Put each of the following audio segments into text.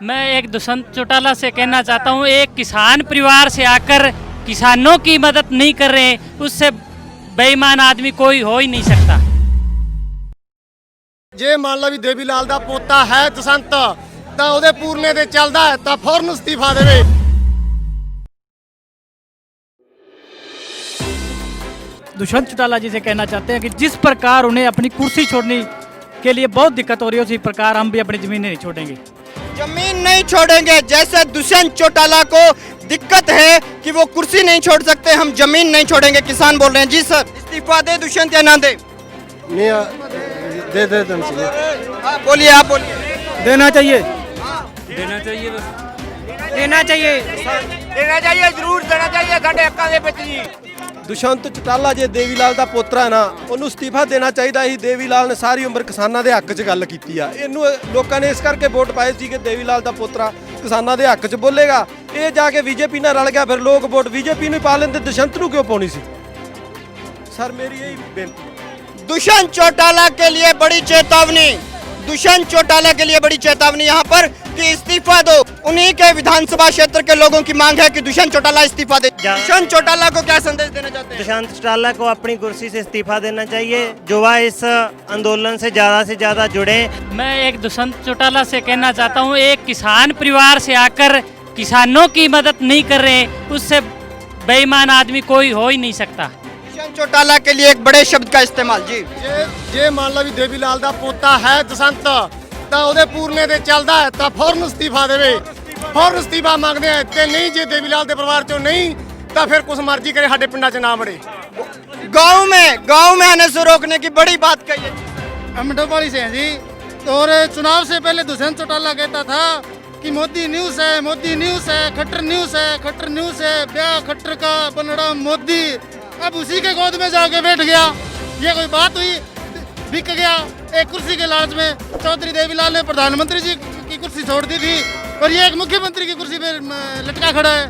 मैं एक दुष्यंत चौटाला से कहना चाहता हूँ, एक किसान परिवार से आकर किसानों की मदद नहीं कर रहे, उससे बेईमान आदमी कोई हो ही नहीं सकता। ਜੇ ਮੰਨ ਲਾ ਵੀ ਦੇਵੀ ਲਾਲ ਦਾ ਪੋਤਾ ਹੈ ਦਸੰਤ ਤਾਂ ਉਹਦੇ ਪੂਰਨੇ ਤੇ ਚੱਲਦਾ ਹੈ ਤਾਂ ਫੌਰਨ ਅਸਤੀਫਾ ਦੇਵੇ। दुष्यंत चौटाला जी से कहना चाहते हैं कि जिस प्रकार उन्हें अपनी कुर्सी छोड़ने के लिए बहुत दिक्कत हो रही है, उसी प्रकार हम भी अपनी जमीन नहीं छोड़ेंगे। जमीन नहीं छोड़ेंगे। जैसे दुष्यंत चौटाला को दिक्कत है कि वो कुर्सी नहीं छोड़ सकते, हम जमीन नहीं छोड़ेंगे। किसान बोल रहे हैं जी सर, इस्तीफा दे दुष्यंत या ना दे? ਨਹੀਂ ਦੇ ਦੇਣਾ चाहिए। हाँ बोलिए, आप बोलिए। देना चाहिए, देना चाहिए, बस देना चाहिए, देना चाहिए, जरूर देना चाहिए साडे हक्कां दे विच जी। ਦੁਸ਼ਯੰਤ ਚੌਟਾਲਾ ਜੇ ਦੇਵੀ ਲਾਲ ਦਾ ਪੋਤਰਾ ਨਾ, ਉਹਨੂੰ ਅਸਤੀਫਾ ਦੇਣਾ ਚਾਹੀਦਾ ਸੀ। ਦੇਵੀ ਲਾਲ ਨੇ ਸਾਰੀ ਉਮਰ ਕਿਸਾਨਾਂ ਦੇ ਹੱਕ 'ਚ ਗੱਲ ਕੀਤੀ ਆ। ਇਹਨੂੰ ਲੋਕਾਂ ਨੇ ਇਸ ਕਰਕੇ ਵੋਟ ਪਾਏ ਸੀ ਕਿ ਦੇਵੀ ਲਾਲ ਦਾ ਪੋਤਰਾ ਕਿਸਾਨਾਂ ਦੇ ਹੱਕ 'ਚ ਬੋਲੇਗਾ। ਇਹ ਜਾ ਕੇ ਬੀਜੇਪੀ ਨਾਲ ਰਲ ਗਿਆ, ਫਿਰ ਲੋਕ ਵੋਟ ਬੀਜੇਪੀ ਨੂੰ ਪਾ ਲੈਂਦੇ, ਦੁਸ਼ਯੰਤ ਨੂੰ ਕਿਉਂ ਪਾਉਣੀ ਸੀ? ਸਰ ਮੇਰੀ ਇਹੀ ਬੇਨਤੀ। दुष्यंत चौटाला के लिए बड़ी चेतावनी, दुष्यंत चौटाला के लिए बड़ी चेतावनी यहाँ पर कि इस्तीफा दो। उन्हीं के विधानसभा क्षेत्र के लोगों की मांग है कि दुष्यंत चौटाला इस्तीफा दे। दुष्यंत चौटाला को क्या संदेश देना चाहते हैं? दुष्यंत चौटाला को अपनी कुर्सी से इस्तीफा देना चाहिए। युवा इस आंदोलन से ज़्यादा जुड़े। मैं एक दुष्यंत चौटाला से कहना चाहता हूँ, एक किसान परिवार से आकर किसानों की मदद नहीं कर रहे, उससे बेईमान आदमी कोई हो ही नहीं सकता। दुष्यंत चौटाला के लिए एक बड़े शब्द का इस्तेमाल जी। ਜੇ ਮੰਨ ਲਾ ਵੀ ਦੇਵੀ ਲਾਲ ਦਾ ਪੋਤਾ ਹੈ ਦਸੰਤ ਤਾਂ ਉਹਦੇ ਪੂਰਨੇ ਤੇ ਚੱਲਦਾ ਹੈ ਤਾਂ ਫੌਰਨ ਅਸਤੀਫਾ ਦੇਵੇ। ਫੌਰਨ ਅਸਤੀਫਾ ਮੰਗਦੇ ਆ ਤੇ ਨਹੀਂ ਜੇ ਦੇਵੀ ਲਾਲ ਦੇ ਪਰਿਵਾਰ ਚੋਂ ਨਹੀਂ ਤਾਂ ਫਿਰ ਕੁਛ ਮਰਜ਼ੀ ਕਰੇ, ਸਾਡੇ ਪਿੰਡਾਂ 'ਚ ਨਾ ਵੜੇ। गांव में आने से रोकने की बड़ी बात कही है। हम डोपाली से हैं जी। और चुनाव से पहले दुष्यंत चौटाला कहता था कि मोदी न्यूज़ है, मोदी न्यूज़ है, खट्टर न्यूज़ है, खट्टर न्यूज़ है, ब्याह खट्टर का बनड़ा मोदी। अब उसी के गोद में जाके बैठ गया। ये कोई बात हुई? बिक गया एक कुर्सी के लालच में। चौधरी देवीलाल ने प्रधानमंत्री जी की कुर्सी छोड़ दी थी और ये एक मुख्यमंत्री की कुर्सी पे लटका खड़ा है।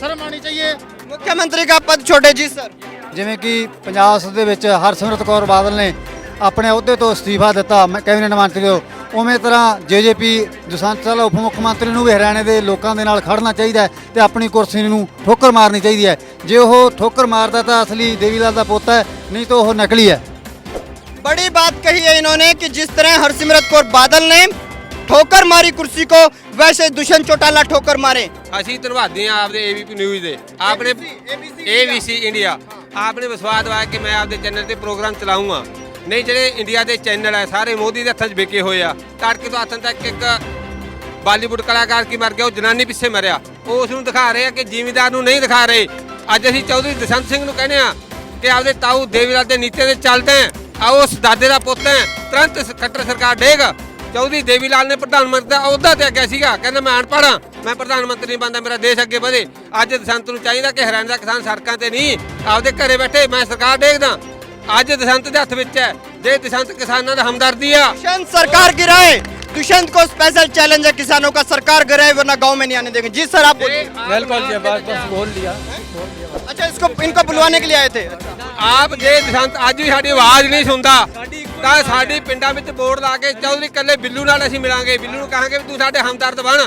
शर्म आनी चाहिए। मुख्यमंत्री का पद छोड़े जी सर। ਜਿਵੇਂ ਕਿ ਪੰਜਾਬ ਦੇ ਵਿੱਚ ਹਰਸਿਮਰਤ ਕੌਰ ਬਾਦਲ ਨੇ ਆਪਣੇ ਅਹੁਦੇ ਤੋਂ ਅਸਤੀਫਾ ਦਿੱਤਾ ਕੈਬਨਿਟ ਮੰਤਰੀ ਤੋਂ, ਉਵੇਂ ਤਰ੍ਹਾਂ ਜੇਜੇਪੀ ਦੁਸ਼ਯੰਤ ਚੌਟਾਲਾ ਉਪ ਮੁੱਖ ਮੰਤਰੀ ਨੂੰ ਵੀ ਹਰਿਆਣੇ ਦੇ ਲੋਕਾਂ ਦੇ ਨਾਲ ਖੜਨਾ ਚਾਹੀਦਾ ਹੈ ਤੇ ਆਪਣੀ ਕੁਰਸੀ ਨੂੰ ਠੋਕਰ ਮਾਰਨੀ ਚਾਹੀਦੀ ਹੈ। ਜੇ ਉਹ ਠੋਕਰ ਮਾਰਦਾ ਤਾਂ ਅਸਲੀ ਦੇਵੀ ਲਾਲ ਦਾ ਪੋਤਾ ਹੈ, नहीं तो वो नकली है। बड़ी बात कही है इन्होंने कि जिस तरह हरसिमरत कौर बादल ने ठोकर मारी कुर्सी को, वैसे दुष्यंत चौटाला ठोकर मारे। ਅਸੀਂ ਧੰਨਵਾਦੀ ਹਾਂ ਆਪਦੇ ਏਬੀਪੀ ਨਿਊਜ਼ ਦੇ, ਆਪਣੇ ABC ਇੰਡੀਆ। आपने विश्वास दवाया कि मैं आपके चैनल ਤੇ ਪ੍ਰੋਗਰਾਮ ਚਲਾਉਂਗਾ। ਨਹੀਂ ਜਿਹੜੇ ਇੰਡੀਆ ਦੇ ਚੈਨਲ ਹੈ ਸਾਰੇ ਮੋਦੀ ਦੇ ਹੱਥਾਂ 'ਚ ਵਿਕੇ ਹੋਏ ਆ। ਤੜਕੇ ਤੋਂ ਹੱਥਾਂ ਤੱਕ ਇੱਕ ਬਾਲੀਵੁੱਡ ਕਲਾਕਾਰ ਕੀ ਮਰ ਗਿਆ, ਉਹ ਜਨਾਨੀ ਪਿੱਛੇ ਮਰਿਆ, ਉਹ ਉਸ ਨੂੰ ਦਿਖਾ ਰਹੇ ਆ ਕਿ ਜ਼ਿਮੀਂਦਾਰ ਨੂੰ ਨਹੀਂ ਦਿਖਾ ਰਹੇ। ਅੱਜ ਅਸੀਂ ਚੌਧਰੀ ਦਸੰਤ ਸਿੰਘ ਨੂੰ ਕਹਿੰਦੇ ਆ ਕਿ ਆਪਦੇ ਤਾਊ ਦੇਵੀਲਾਲ ਦੇ ਨੀਤੇ ਤੇ ਚੱਲਦੇ ਆ, ਆਓ ਉਸ ਦਾਦੇ ਦਾ ਪੁੱਤ ਹੈ, ਤੁਰੰਤ ਖੱਟਰ ਸਰਕਾਰ ਡੇਗ। ਚੌਧਰੀ ਦੇਵੀਲਾਲ ਨੇ ਪ੍ਰਧਾਨ ਮੰਤਰੀ ਦਾ ਅਹੁਦਾ ਤੇ ਅੱਗੇ ਸੀਗਾ, ਕਹਿੰਦਾ ਮੈਂ ਅਨਪੜ੍ਹ ਹਾਂ, ਮੈਂ ਪ੍ਰਧਾਨ ਮੰਤਰੀ ਨਹੀਂ ਬਣਦਾ, ਮੇਰਾ ਦੇਸ਼ ਅੱਗੇ ਵਧੇ। ਅੱਜ ਦਸੰਤ ਨੂੰ ਚਾਹੀਦਾ ਕਿ ਹਰਿਆਣਾ ਦਾ ਕਿਸਾਨ ਸੜਕਾਂ ਤੇ ਨਹੀਂ, ਆਪਦੇ ਘਰੇ ਬੈਠੇ ਮੈਂ ਸਰਕਾਰ ਡੇਗਦਾ। ਅੱਜ ਦਸੰਤ ਦੇ ਹੱਥ ਵਿੱਚ ਹੈ, ਜੇ ਦਸੰਤ ਕਿਸਾਨਾਂ ਦਾ ਹਮਦਰਦੀ ਆ। दुष्यंत सरकार गिराए। दुष्यंत को स्पेशल चैलेंज है किसानों का, सरकार गिराए वरना गांव में नहीं आने देंगे। जी सर आप बोलिए। ਬਿਲਕੁਲ ਬਸ ਬੋਲ ਲਿਆ। अच्छा इनको बुलवाने के लिए आए थे। ਆਪ ਜੇ ਦਸੰਤ ਅੱਜ ਵੀ ਸਾਡੀ ਆਵਾਜ਼ ਨਹੀਂ ਸੁਣਦਾ ਤਾਂ ਸਾਡੀ ਪਿੰਡਾਂ ਵਿੱਚ ਬੋਰਡ ਲਾ ਕੇ ਚੌਧਰੀ ਕੱਲੇ ਬਿੱਲੂ ਨਾਲ ਅਸੀਂ ਮਿਲਾਂਗੇ, ਬਿੱਲੂ ਨੂੰ ਕਹਾਂਗੇ ਵੀ ਤੂੰ ਸਾਡੇ ਹਮਦਰਦ ਬਣ।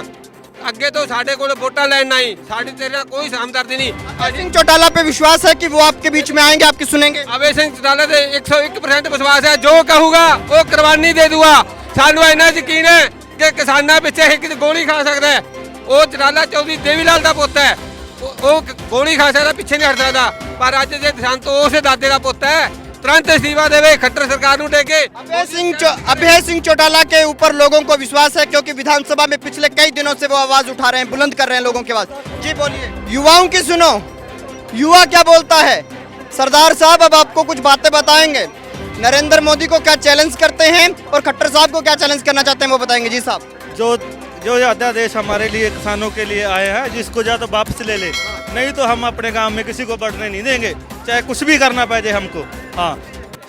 ਅੱਗੇ ਤੋਂ ਸਾਡੇ ਕੋਲ ਵੋਟਾਂ ਲੈਣ ਨਹੀਂ, ਸਾਡੀ ਤੇਰੇ ਨਾਲ ਕੋਈ ਹਮਦਰਦੀ ਨਹੀਂ। सिंह चौटाला पे विश्वास है कि वो आपके बीच में आएंगे, आपकी सुनेंगे। ਅਵੇ ਸਿੰਘ ਚੌਟਾਲਾ ਤੇ 101% ਵਿਸ਼ਵਾਸ ਹੈ, ਜੋ ਕਹੂਗਾ ਉਹ ਕੁਰਬਾਨੀ ਦੇ ਦੂਗਾ। ਸਾਨੂੰ ਇੰਨਾ ਯਕੀਨ ਹੈ ਕਿ ਕਿਸਾਨਾਂ ਪਿੱਛੇ ਇੱਕ ਗੋਲੀ ਖਾ ਸਕਦਾ ਹੈ। ਉਹ ਚੌਟਾਲਾ ਚੌਧਰੀ ਦੇਵੀਲਾਲ ਦਾ ਪੁੱਤ ਹੈ, ਉਹ ਗੋਲੀ ਖਾ ਸਕਦਾ, ਪਿੱਛੇ ਨਹੀਂ ਹਟ ਸਕਦਾ। ਪਰ ਅੱਜ ਜੇ ਦਸੰਤ ਉਸੇ ਦਾਦੇ ਦਾ ਪੁੱਤ ਹੈ, तुरंत इस्तीफा देवे, खट्टर सरकार ਨੂੰ टेके। अभय सिंह चौटाला के ऊपर लोगों को विश्वास है क्योंकि विधानसभा में पिछले कई दिनों से वो आवाज उठा रहे हैं, बुलंद कर रहे हैं लोगों के पास। जी बोलिए। युवाओं की सुनो, युवा क्या बोलता है। सरदार साहब अब आपको कुछ बातें बताएंगे। नरेंद्र मोदी को क्या चैलेंज करते हैं और खट्टर साहब को क्या चैलेंज करना चाहते हैं, वो बताएंगे। जी साहब। जो अध्यादेश हमारे लिए किसानों के लिए आए हैं, जिसको या तो वापस ले ले, नहीं तो हम अपने गांव में किसी को बढ़ने नहीं देंगे, चाहे कुछ भी करना पड़े हमको। हाँ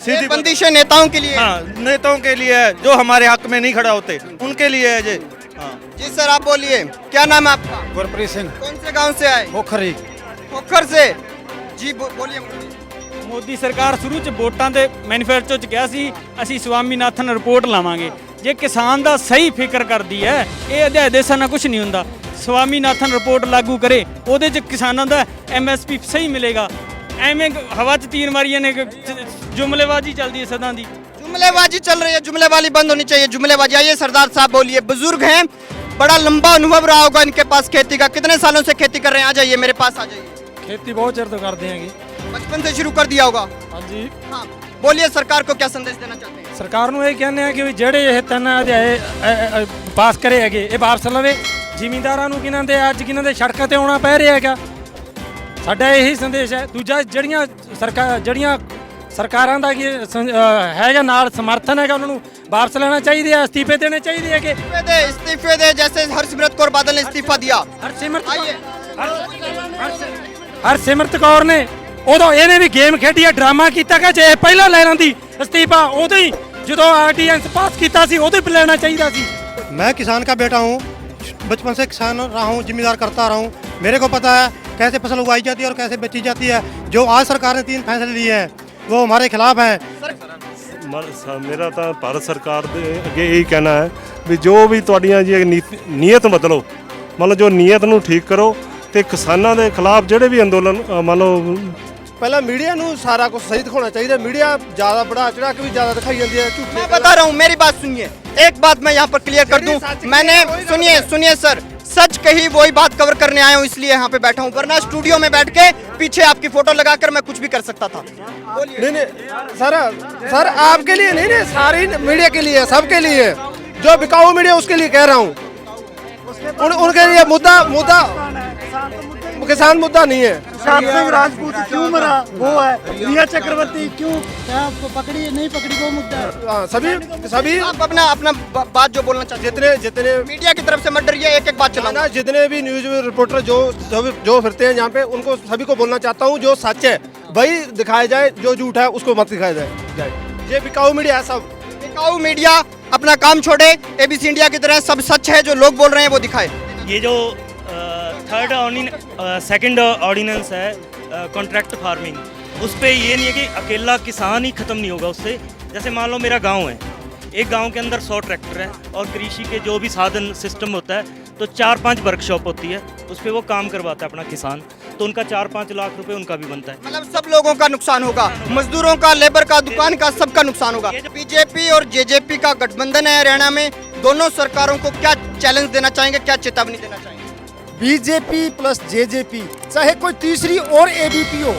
सीधी बंदिश है नेताओं के लिए। हाँ नेताओं के लिए है, जो हमारे हक में नहीं खड़ा होते उनके लिए है जी। हाँ जी सर आप बोलिए, क्या नाम है आपका? गुरप्रीत सिंह। कौन से गांव से आए? पोखरी। पोखर से। जी बोलिए। ਮੋਦੀ ਸਰਕਾਰ ਸ਼ੁਰੂ ਚ ਵੋਟਾਂ ਦੇ ਮੈਨੀਫੈਸਟੋ ਚ ਕਿਹਾ ਸੀ ਅਸੀਂ ਸਵਾਮੀਨਾਥਨ ਰਿਪੋਰਟ ਲਾਵਾਂਗੇ। ਜੇ ਕਿਸਾਨ ਦਾ ਸਹੀ ਫਿਕਰ ਕਰਦੀ ਹੈ ਇਹ ਅਧਿਆਦੇਸ਼ਾਂ ਨਾਲ ਕੁਝ ਨਹੀਂ ਹੁੰਦਾ। ਸਵਾਮੀਨਾਥਨ ਰਿਪੋਰਟ ਲਾਗੂ ਕਰੇ, ਉਹਦੇ 'ਚ ਕਿਸਾਨਾਂ ਦਾ MSP ਸਹੀ ਮਿਲੇਗਾ। ਐਵੇਂ ਹਵਾ 'ਚ ਤੀਰ ਮਾਰੀਆਂ ਨੇ, जुमलेबाजी चलती है सदा दी। जुमलेबाजी चल रही है, जुमलेबाजी बंद होनी चाहिए। जुमलेबाजी। आइए सरदार साहब बोलिए, बुजुर्ग हैं, बड़ा लंबा अनुभव रहा होगा इनके पास खेती का। कितने सालों से खेती कर रहे हैं? आ जाइए मेरे पास, आ जाइए। खेती बहुत चेर तो करते हैं, बचपन से शुरू कर दिया होगा। हाँ जी। हाँ, बोलिए सरकार को क्या संदेश देना चाहते हैं? सरकार ਨੂੰ ਇਹ ਕਹਿੰਦੇ ਆ ਕਿ ਜਿਹੜੇ ਇਹ ਤਿੰਨ ਅਧਿਆਏ ਪਾਸ ਕਰੇ ਹੈਗੇ ਇਹ ਵਾਪਸ ਲਵੇ। ਜ਼ਿਮੀਂਦਾਰਾਂ ਨੂੰ ਕਿਨਾਂ ਦੇ ਅੱਜ ਕਿਨਾਂ ਦੇ ਸੜਕਾਂ ਤੇ ਆਉਣਾ ਪੈ ਰਿਹਾ ਹੈਗਾ। ਸਾਡਾ ਇਹੀ ਸੰਦੇਸ਼ ਹੈ। ਦੂਜਾ ਜਿਹੜੀਆਂ ਸਰਕਾਰਾਂ ਦਾ ਹੈਗਾ ਨਾਲ ਸਮਰਥਨ ਹੈਗਾ ਉਹਨਾਂ ਨੂੰ ਵਾਪਸ ਲੈਣਾ ਚਾਹੀਦਾ, ਅਸਤੀਫੇ ਦੇਣੇ ਚਾਹੀਦੇ ਹੈਗੇ। इस्तीफे दे, जैसे हरसिमरत कौर बादल ने इस्तीफा दिया। ਹਰਸਿਮਰਤ ਕੌਰ ਨੇ ਉਦੋਂ ਇਹਨੇ ਵੀ ਗੇਮ ਖੇਡੀ ਆ, ਡਰਾਮਾ ਕੀਤਾ ਕਿ ਜੇ ਪਹਿਲਾਂ ਲੈ ਲੈਂਦੀ ਅਸਤੀਫਾ ਉਦੋਂ ਹੀ, ਜਦੋਂ ਆਰਡੀਐਂਸ ਪਾਸ ਕੀਤਾ ਸੀ ਉਦੋਂ ਹੀ ਲੈਣਾ ਚਾਹੀਦਾ ਸੀ। मैं किसान का बेटा हूँ, बचपन से किसान रहा हूँ, जिम्मेदार करता रहा हूँ। मेरे को पता है कैसे फसल उगाई जाती है और कैसे बेची जाती है। जो आज सरकार ने 3 फैसले लिए हैं वो हमारे खिलाफ हैं। मेरा तो भारत सरकार ਦੇ ਅੱਗੇ ਇਹੀ ਕਹਿਣਾ ਹੈ ਵੀ ਜੋ ਵੀ ਤੁਹਾਡੀਆਂ ਜੀ ਨੀਅਤ ਬਦਲੋ, ਮਤਲਬ ਜੋ ਨੀਅਤ ਨੂੰ ਠੀਕ ਕਰੋ ਤੇ ਕਿਸਾਨਾਂ ਦੇ ਖਿਲਾਫ ਜਿਹੜੇ ਵੀ ਅੰਦੋਲਨ ਮੰਨ ਲਓ। ਪਹਿਲਾਂ ਮੀਡੀਆ ਨੂੰ ਸਾਰਾ ਕੁਝ ਸਹੀ ਦਿਖਾਉਣਾ ਚਾਹੀਦਾ। ਮੀਡੀਆ ਜ਼ਿਆਦਾ ਬੜਾ ਚੜਾ ਕੇ ਵੀ ਜ਼ਿਆਦਾ ਦਿਖਾਈ ਜਾਂਦੀ ਹੈ। मैं बता रहा हूँ, मेरी बात सुनिए। एक बात मैं यहाँ पर क्लियर कर दूं, मैंने सुनिए सर, सच कही वही बात कवर करने आया हूँ, इसलिए यहाँ पे बैठा हूँ। वरना स्टूडियो में बैठ के पीछे आपकी फोटो लगाकर मैं कुछ भी कर सकता था। नहीं सर आपके लिए नहीं, सारी मीडिया के लिए, सबके लिए। जो बिकाऊ मीडिया उसके लिए कह रहा हूँ, उनके लिए मुद्दा किसान मुद्दा नहीं है। सुशांत सिंह राजपूत क्यों मरा वो है, रिया चक्रवर्ती क्यों पकड़ी नहीं पकड़ी वो मुद्दा है। सभी आप अपना बात जो बोलना चाहते हैं, जितने मीडिया की तरफ से मत डरिए, एक बात चलाना। जितने भी न्यूज रिपोर्टर जो फिरते हैं यहाँ पे, उनको सभी को बोलना चाहता हूँ, जो सच है वही दिखाया जाए, जो झूठ है उसको मत दिखाया जाए। ये बिकाऊ मीडिया है, सब बिकाऊ मीडिया अपना काम छोड़े, ABC इंडिया की तरह सब सच है जो लोग बोल रहे हैं वो दिखाए। ये जो सेकंड ऑर्डिनेंस है कॉन्ट्रैक्ट फार्मिंग, उस पे ये नहीं है कि अकेला किसान ही ख़त्म नहीं होगा उससे। जैसे मान लो मेरा गांव है, एक गांव के अंदर 100 ट्रैक्टर है और कृषि के जो भी साधन सिस्टम होता है तो 4-5 वर्कशॉप होती है, उस पर वो काम करवाता है अपना किसान, तो उनका 4-5 लाख रुपए उनका भी बनता है। मतलब सब लोगों का नुकसान होगा, मजदूरों का, लेबर का, दुकान का, सबका नुकसान होगा। बीजेपी और JJP का गठबंधन है हरियाणा में, दोनों सरकारों को क्या चैलेंज देना चाहेंगे, क्या चेतावनी देना चाहेंगे? बीजेपी प्लस JJP, चाहे कोई तीसरी और ABP हो,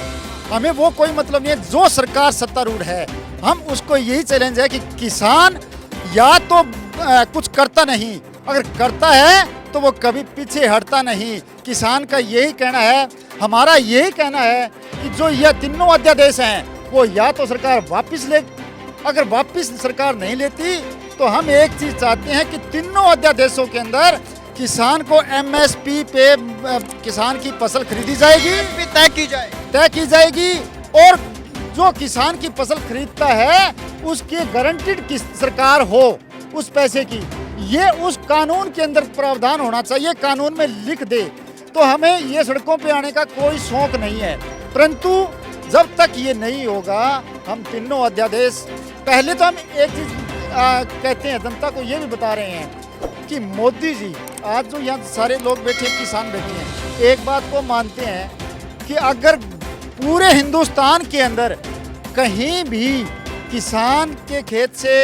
हमें वो कोई मतलब नहीं है। जो सरकार सत्तारूढ़ है, हम उसको यही चैलेंज है कि किसान या तो कुछ करता नहीं, अगर करता है तो वो कभी पीछे हटता नहीं। किसान का यही कहना है, हमारा यही कहना है कि जो यह तीनों अध्यादेश हैं वो या तो सरकार वापस ले, अगर वापस सरकार नहीं लेती तो हम एक चीज़ चाहते हैं कि तीनों अध्यादेशों के अंदर किसान को MSP पे किसान की फसल खरीदी जाएगी, तय की जाएगी, और जो किसान की फसल खरीदता है उसकी गारंटीड की सरकार हो उस पैसे की। ये उस कानून के अंदर प्रावधान होना चाहिए, कानून में लिख दे तो हमें ये सड़कों पे आने का कोई शौक नहीं है। परंतु जब तक ये नहीं होगा, हम तीनों अध्यादेश, पहले तो हम एक चीज़ कहते हैं, जनता को ये भी बता रहे हैं कि मोदी जी, आज जो यहाँ सारे लोग बैठे, किसान बैठे हैं, एक बात को मानते हैं कि अगर पूरे हिंदुस्तान के अंदर कहीं भी किसान के खेत से,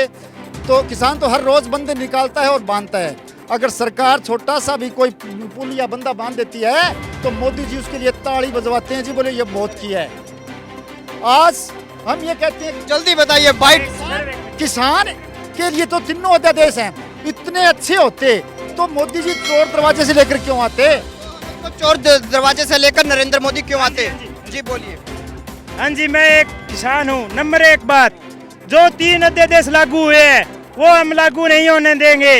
तो किसान तो हर रोज़ बंदे निकालता है और बांधता है, अगर सरकार छोटा सा भी कोई पुल या बंदा बांध देती है तो मोदी जी उसके लिए ताड़ी बजवाते हैं, जी बोले ये बहुत किया है। आज हम ये कहते हैं, जल्दी बताइए, बाइट। किसान के लिए तो तीनों अध्यादेश हैं, इतने अच्छे होते तो मोदी जी चोर दरवाजे से लेकर क्यों आते? तो चोर दरवाजे से लेकर नरेंद्र मोदी क्यों आते? जी बोलिए। हाँ जी, मैं एक किसान हूँ। नंबर 1 बात, जो 3 अध्यादेश लागू हुए हैं वो हम लागू नहीं होने देंगे।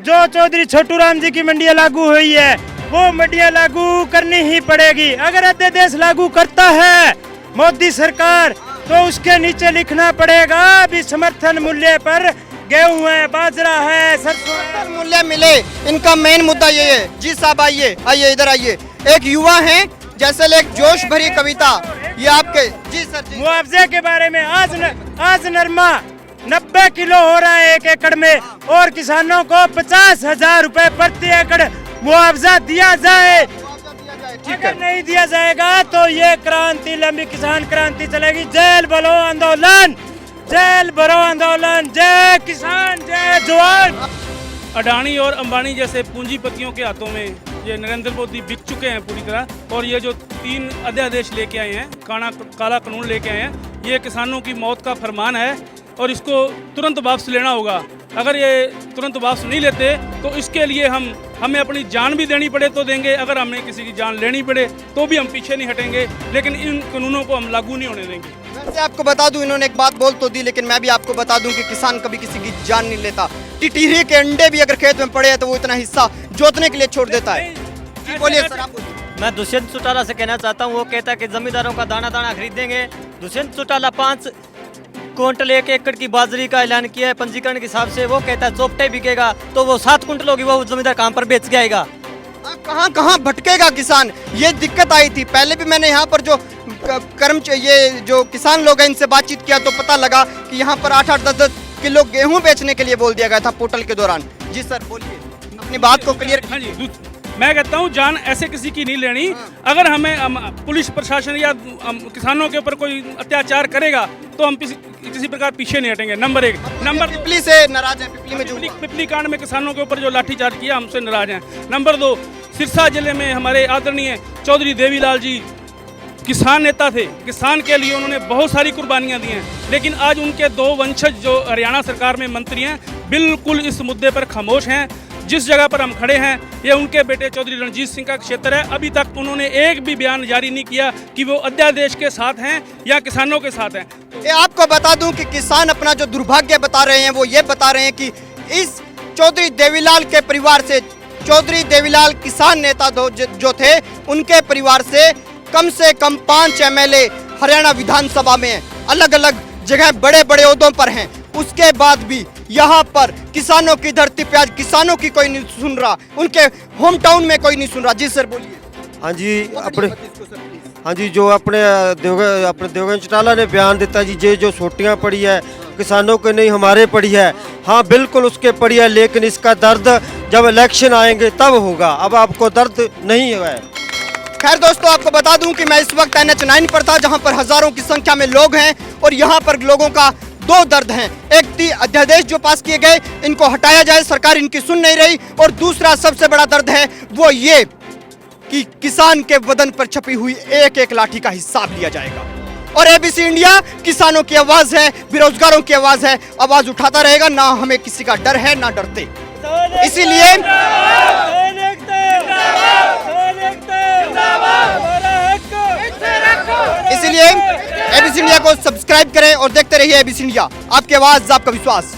जो चौधरी छोटू राम जी की मंडियाँ लागू हुई है वो मंडियाँ लागू करनी ही पड़ेगी। अगर अध्यादेश लागू करता है मोदी सरकार तो उसके नीचे लिखना पड़ेगा भी समर्थन मूल्य पर गेहूं है, बाजरा है, सरसों है, मूल्य मिले। इनका मेन मुद्दा ये है। जी साहब आइए इधर आइए। एक युवा हैं, जैसे एक जोश भरी कविता, ये आपके। जी सर जी। मुआवजे के बारे में आज नरमा 90 किलो हो रहा है 1 एकड़ में, और किसानों को 50,000 रुपए प्रति एकड़ मुआवजा दिया जाए। अगर नहीं दिया जाएगा तो ये क्रांति, लंबी किसान क्रांति चलेगी। जेल भरो आंदोलन, जेल भरो आंदोलन, जय किसान, जय जवान। अडानी और अंबानी जैसे पूंजीपतियों के हाथों में ये नरेंद्र मोदी बिक चुके हैं पूरी तरह, और ये जो 3 अध्यादेश लेके आए हैं, काला कानून लेके आए हैं, ये किसानों की मौत का फरमान है और इसको तुरंत वापस लेना होगा। अगर ये तुरंत वापस नहीं लेते तो इसके लिए हमें अपनी जान भी देनी पड़े तो देंगे, अगर हमें किसी की जान लेनी पड़े तो भी हम पीछे नहीं हटेंगे, लेकिन इन कानूनों को हम लागू नहीं होने देंगे। वैसे आपको बता दूं, इन्होंने एक बात बोल तो दी, लेकिन मैं भी आपको बता दूं कि किसान कभी किसी की जान नहीं लेता। टिटीरे के अंडे भी अगर खेत में पड़े हैं तो वो इतना हिस्सा जोतने के लिए छोड़ देता है। जी बोलिए सर, आप बोलिए। मैं दुष्यंत चौटाला से कहना चाहता हूँ, वो कहता है कि जमींदारों का दाना दाना खरीदेंगे। दुष्यंत चौटाला 5 क्विंटल 1 एकड़ की बाजरी का ऐलान किया है पंजीकरण के हिसाब से, वो कहता है चौपटे बिकेगा, तो वो 7 क्विंटल होगी, वो जमींदार कहाँ पर बेच के आएगा? कहाँ कहाँ भटकेगा किसान, ये दिक्कत आई थी। पहले भी मैंने यहाँ पर जो ये जो किसान लोग हैं इनसे बातचीत किया तो पता लगा कि यहाँ पर 8-8, 10-10 किलो गेहूं बेचने के लिए बोल दिया गया था पोर्टल के दौरान। जी सर बोलिए, अपनी बात को क्लियर। हाँ जी, मैं कहता हूँ जान ऐसे किसी की नहीं लेनी। अगर हमें पुलिस प्रशासन या किसानों के ऊपर कोई अत्याचार करेगा तो हम किसी प्रकार पीछे नहीं हटेंगे। नंबर 1। नंबर पिपली से नाराज है, पिपली में जो पिपली कांड में किसानों के ऊपर जो लाठीचार्ज किया हमसे नाराज हैं। नंबर 2, सिरसा जिले में हमारे आदरणीय चौधरी देवीलाल जी किसान नेता थे, किसान के लिए उन्होंने बहुत सारी कुर्बानियां दी हैं, लेकिन आज उनके 2 वंशज जो हरियाणा सरकार में मंत्री हैं बिल्कुल इस मुद्दे पर खामोश हैं। जिस जगह पर हम खड़े हैं ये उनके बेटे चौधरी रणजीत सिंह का क्षेत्र है। अभी तक उन्होंने एक भी बयान जारी नहीं किया कि वो अध्यादेश के साथ हैं या किसानों के साथ हैं। ये आपको बता दूं कि किसान अपना जो दुर्भाग्य बता रहे हैं वो ये बता रहे हैं कि इस चौधरी देवीलाल के परिवार से, चौधरी देवीलाल किसान नेता जो थे उनके परिवार से कम 5 एमएलए हरियाणा विधानसभा में अलग अलग जगह बड़े बड़े ओहदों पर हैं। उसके बाद भी यहाँ पर किसानों की धरती पे आज किसानों की कोई नहीं सुन रहा, उनके होम टाउन में कोई नहीं सुन रहा। जी सर बोलिए। हाँ जी, जो अपने देवगन चौटाला ने बयान दिता जी, ये जो छोटियाँ पड़ी है किसानों के नहीं हमारे पड़ी है, हाँ बिल्कुल उसके पड़ी है, लेकिन इसका दर्द जब इलेक्शन आएंगे तब होगा, अब आपको दर्द नहीं है। खैर दोस्तों, आपको बता दूं कि मैं इस वक्त NH9 पर था जहां पर हजारों की संख्या में लोग हैं और यहां पर लोगों का 2 दर्द हैं। एक अध्यादेश जो पास किए गए इनको हटाया जाए, सरकार इनकी सुन नहीं रही, और दूसरा सबसे बड़ा दर्द है वो ये कि किसान के बदन पर छपी हुई एक लाठी का हिसाब लिया जाएगा। और ABC इंडिया किसानों की आवाज है, बेरोजगारों की आवाज है, आवाज उठाता रहेगा। ना हमें किसी का डर है ना डरते, इसीलिए ABC इंडिया को सब्सक्राइब करें और देखते रहिए ABC इंडिया, आपकी आवाज आपका विश्वास।